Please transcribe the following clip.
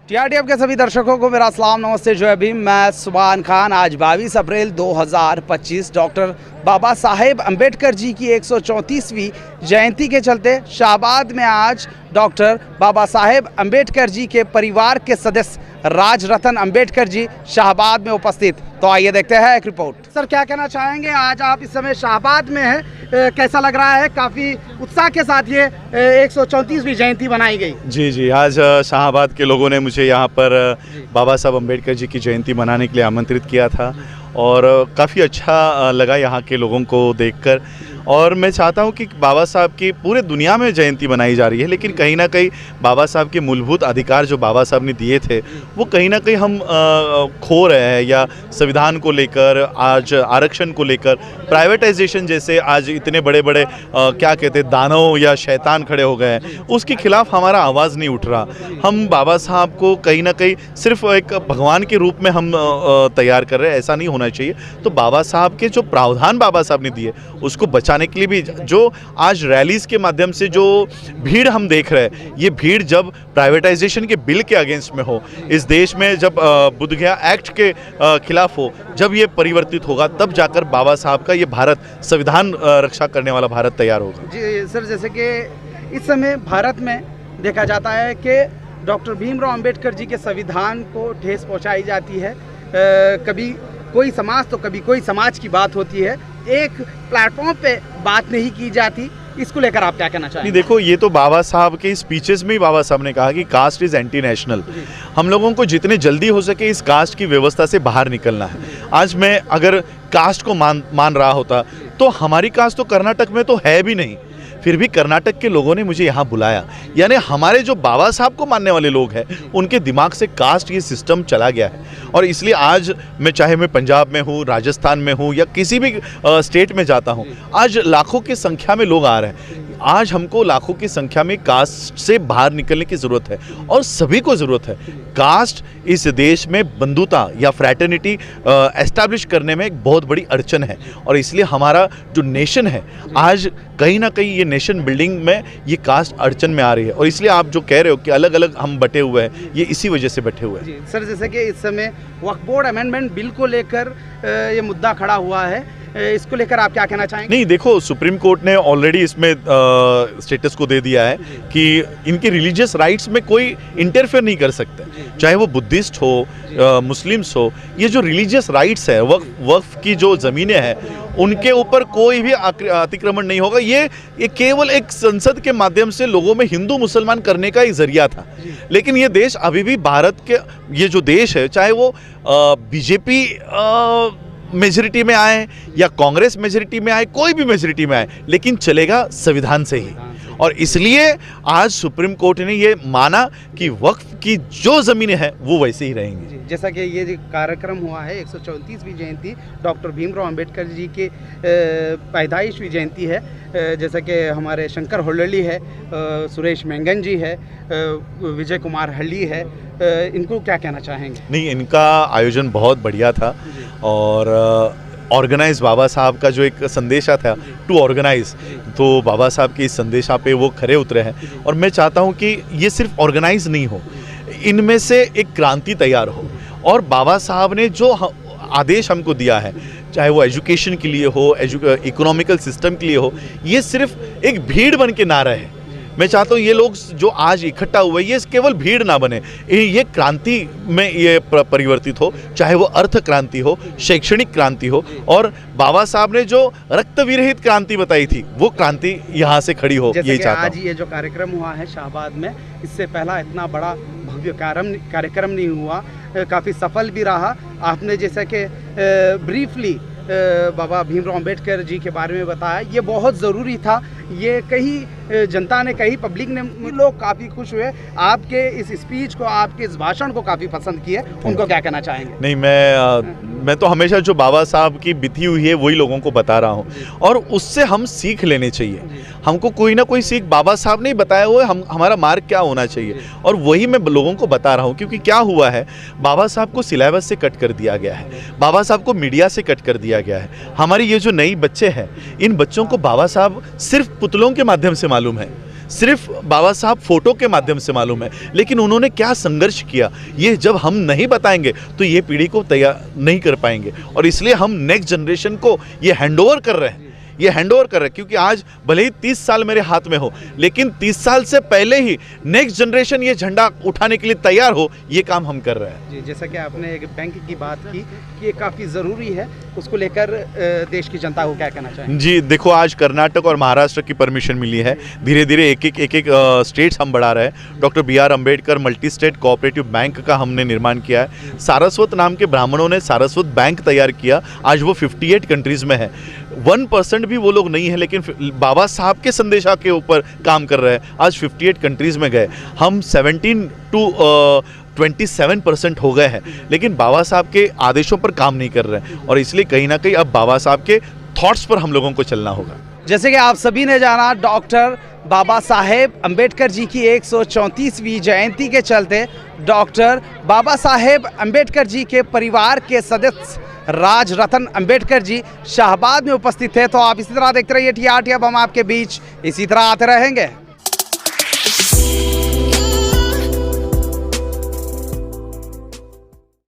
टीआरटीएफ के सभी दर्शकों को मेरा सलाम, नमस्ते, जय भीम। मैं सुभान खान। आज 22 अप्रैल 2025 डॉक्टर बाबा साहेब अम्बेडकर जी की 134वीं जयंती के चलते शाहबाद में आज डॉक्टर बाबा साहेब अम्बेडकर जी के परिवार के सदस्य राजरतन अम्बेडकर जी शाहबाद में उपस्थित। तो आइए देखते हैं एक रिपोर्ट। सर, क्या कहना चाहेंगे? आज आप इस समय शाहबाद में हैं, कैसा लग रहा है? काफ़ी उत्साह के साथ ये 134वीं जयंती बनाई गई। जी, आज शाहबाद के लोगों ने मुझे यहाँ पर बाबा साहब अम्बेडकर जी की जयंती मनाने के लिए आमंत्रित किया था और काफ़ी अच्छा लगा यहाँ के लोगों को देखकर। और मैं चाहता हूँ कि बाबा साहब की पूरे दुनिया में जयंती मनाई जा रही है, लेकिन कहीं ना कहीं बाबा साहब के मूलभूत अधिकार जो बाबा साहब ने दिए थे वो कहीं ना कहीं हम खो रहे हैं। या संविधान को लेकर, आज आरक्षण को लेकर, प्राइवेटाइजेशन जैसे आज इतने बड़े बड़े क्या कहते हैं दानव या शैतान खड़े हो गए हैं, उसके खिलाफ हमारा आवाज़ नहीं उठ रहा। हम बाबा साहब को कहीं ना कहीं सिर्फ एक भगवान के रूप में हम तैयार कर रहे हैं, ऐसा नहीं होना चाहिए। तो बाबा साहब के जो प्रावधान बाबा साहब ने दिए उसको बचाने के लिए भी जो आज रैलीज के माध्यम से जो भीड़ हम देख रहे हैं, ये भीड़ जब प्राइवेटाइजेशन के बिल के अगेंस्ट में हो, इस देश में जब बोधगया एक्ट के खिलाफ हो, जब ये परिवर्तित होगा, तब जाकर बाबा साहब का ये भारत, संविधान रक्षा करने वाला भारत तैयार होगा। जी सर, जैसे कि इस समय भारत में देखा जाता है कि डॉक्टर भीमराव अंबेडकर जी के संविधान को ठेस पहुंचाई जाती है। कभी कोई समाज तो कभी कोई समाज की बात होती है, एक प्लेटफॉर्म पे बात नहीं की जाती। इसको लेकर आप क्या कहना चाहेंगे? देखो, ये तो बाबा साहब के स्पीचेस में ही बाबा साहब ने कहा कि कास्ट इज एंटी नेशनल। हम लोगों को जितने जल्दी हो सके इस कास्ट की व्यवस्था से बाहर निकलना है। आज मैं अगर कास्ट को मान रहा होता तो हमारी कास्ट तो कर्नाटक में तो है भी नहीं, फिर भी कर्नाटक के लोगों ने मुझे यहाँ बुलाया। यानी हमारे जो बाबा साहब को मानने वाले लोग हैं उनके दिमाग से कास्ट ये सिस्टम चला गया है। और इसलिए आज चाहे मैं पंजाब में हूँ, राजस्थान में हूँ या किसी भी स्टेट में जाता हूँ, आज लाखों की संख्या में लोग आ रहे हैं। आज हमको लाखों की संख्या में कास्ट से बाहर निकलने की ज़रूरत है और सभी को ज़रूरत है। कास्ट इस देश में बंधुता या फ्रैटर्निटी एस्टैब्लिश करने में एक बहुत बड़ी अड़चन है। और इसलिए हमारा जो नेशन है, आज कहीं ना कहीं ये नेशन बिल्डिंग में ये कास्ट अड़चन में आ रही है। और इसलिए आप जो कह रहे हो कि अलग अलग हम बटे हुए हैं, ये इसी वजह से बटे हुए हैं। सर, जैसे कि इस समय वक्फ बोर्ड अमेंडमेंट बिल को लेकर ये मुद्दा खड़ा हुआ है, इसको लेकर आप क्या कहना चाहेंगे? नहीं, देखो, सुप्रीम कोर्ट ने ऑलरेडी इसमें स्टेटस को दे दिया है कि इनके रिलीजियस राइट्स में कोई इंटरफेयर नहीं कर सकते, चाहे वो बुद्धिस्ट हो, मुस्लिम्स हो। ये जो रिलीजियस राइट्स है, वक्फ की जो ज़मीनें हैं, उनके ऊपर कोई भी अतिक्रमण नहीं होगा। ये केवल एक संसद के माध्यम से लोगों में हिंदू मुसलमान करने का एक जरिया था। लेकिन ये देश अभी भी भारत के, ये जो देश है, चाहे वो बीजेपी मेजॉरिटी में आए या कांग्रेस मेजॉरिटी में आए, कोई भी मेजॉरिटी में आए, लेकिन चलेगा संविधान से ही। और इसलिए आज सुप्रीम कोर्ट ने ये माना कि वक्फ की जो ज़मीनें हैं वो वैसे ही रहेंगी। जैसा कि ये जो कार्यक्रम हुआ है 134वीं जयंती, डॉक्टर भीमराव अंबेडकर जी के पैदाइशवी जयंती है। जैसा कि हमारे शंकर होल्लली है, सुरेश मेंगन जी है, विजय कुमार हल्ली है, इनको क्या कहना चाहेंगे? नहीं, इनका आयोजन बहुत बढ़िया था और ऑर्गेनाइज बाबा साहब का जो एक संदेशा था, टू ऑर्गेनाइज, तो बाबा साहब के इस संदेशा पे वो खरे उतरे हैं। और मैं चाहता हूँ कि ये सिर्फ ऑर्गेनाइज नहीं हो, इनमें से एक क्रांति तैयार हो। और बाबा साहब ने जो आदेश हमको दिया है, चाहे वो एजुकेशन के लिए हो, इकोनॉमिकल सिस्टम के लिए हो, ये सिर्फ एक भीड़ बन के ना रहे। मैं चाहता हूँ ये लोग जो आज इकट्ठा हुए, ये केवल भीड़ ना बने, ये क्रांति में ये परिवर्तित हो, चाहे वो अर्थ क्रांति हो, शैक्षणिक क्रांति हो। और बाबा साहब ने जो रक्त विरहित क्रांति बताई थी, वो क्रांति यहाँ से खड़ी हो, यही चाहता हूँ। आज ये जो कार्यक्रम हुआ है शाहबाद में, इससे पहला इतना बड़ा भव्य कार्यक्रम नहीं हुआ, काफ़ी सफल भी रहा। आपने जैसे कि ब्रीफली बाबा भीमराव अंबेडकर जी के बारे में बताया, ये बहुत ज़रूरी था। ये कहीं जनता ने, कहीं पब्लिक ने, लोग काफ़ी खुश हुए आपके इस स्पीच को, आपके इस भाषण को काफ़ी पसंद किए। उनको क्या कहना चाहेंगे? नहीं, मैं तो हमेशा जो बाबा साहब की बीती हुई है वही लोगों को बता रहा हूँ और उससे हम सीख लेने चाहिए। हमको कोई ना कोई सीख बाबा साहब ने बताया हुआ है, हमारा मार्ग क्या होना चाहिए, और वही मैं लोगों को बता रहा हूँ। क्योंकि क्या हुआ है, बाबा साहब को सिलेबस से कट कर दिया गया है, बाबा साहब को मीडिया से कट कर दिया गया है। हमारी ये जो नई बच्चे हैं, इन बच्चों को बाबा साहब सिर्फ पुतलों के माध्यम से मालूम है, सिर्फ बाबा साहब फोटो के माध्यम से मालूम है, लेकिन उन्होंने क्या संघर्ष किया ये जब हम नहीं बताएंगे तो ये पीढ़ी को तैयार नहीं कर पाएंगे। और इसलिए हम नेक्स्ट जनरेशन को ये हैंडओवर कर रहे हैं, क्योंकि आज भले ही 30 साल मेरे हाथ में हो, लेकिन 30 साल से पहले ही नेक्स्ट जनरेशन ये झंडा उठाने के लिए तैयार हो, ये काम हम कर रहे हैं। जी, जैसा कि आपने एक बैंक की बात की कि ये काफ़ी ज़रूरी है, उसको लेकर देश की जनता को क्या कहना चाहेंगे? जी देखो, आज कर्नाटक और महाराष्ट्र की परमिशन मिली है, धीरे धीरे एक एक स्टेट्स हम बढ़ा रहे हैं। Doctor BR Ambedkar multi state cooperative bank का हमने निर्माण किया है। सारस्वत नाम के ब्राह्मणों ने सारस्वत बैंक तैयार किया, आज वो 58 कंट्रीज़ में है। 1% भी वो लोग नहीं है, लेकिन बाबा साहब के संदेशा के ऊपर काम कर रहे हैं। आज 58 कंट्रीज़ में गए, हम 17 to 27% हो गए हैं, लेकिन बाबा साहब के आदेशों पर काम नहीं कर रहे हैं। और इसलिए कहीं ना कहीं अब बाबा साहब के थॉट्स पर हम लोगों को चलना होगा। जैसे कि आप सभी ने जाना, डॉक्टर बाबा साहेब अम्बेडकर जी की 134वीं जयंती के चलते डॉक्टर बाबा साहेब अम्बेडकर जी के परिवार के सदस्य राज रतन अम्बेडकर जी शाहबाद में उपस्थित थे। तो आप इसी तरह देखते रहिए TRT, अब हम आपके बीच इसी तरह आते रहेंगे।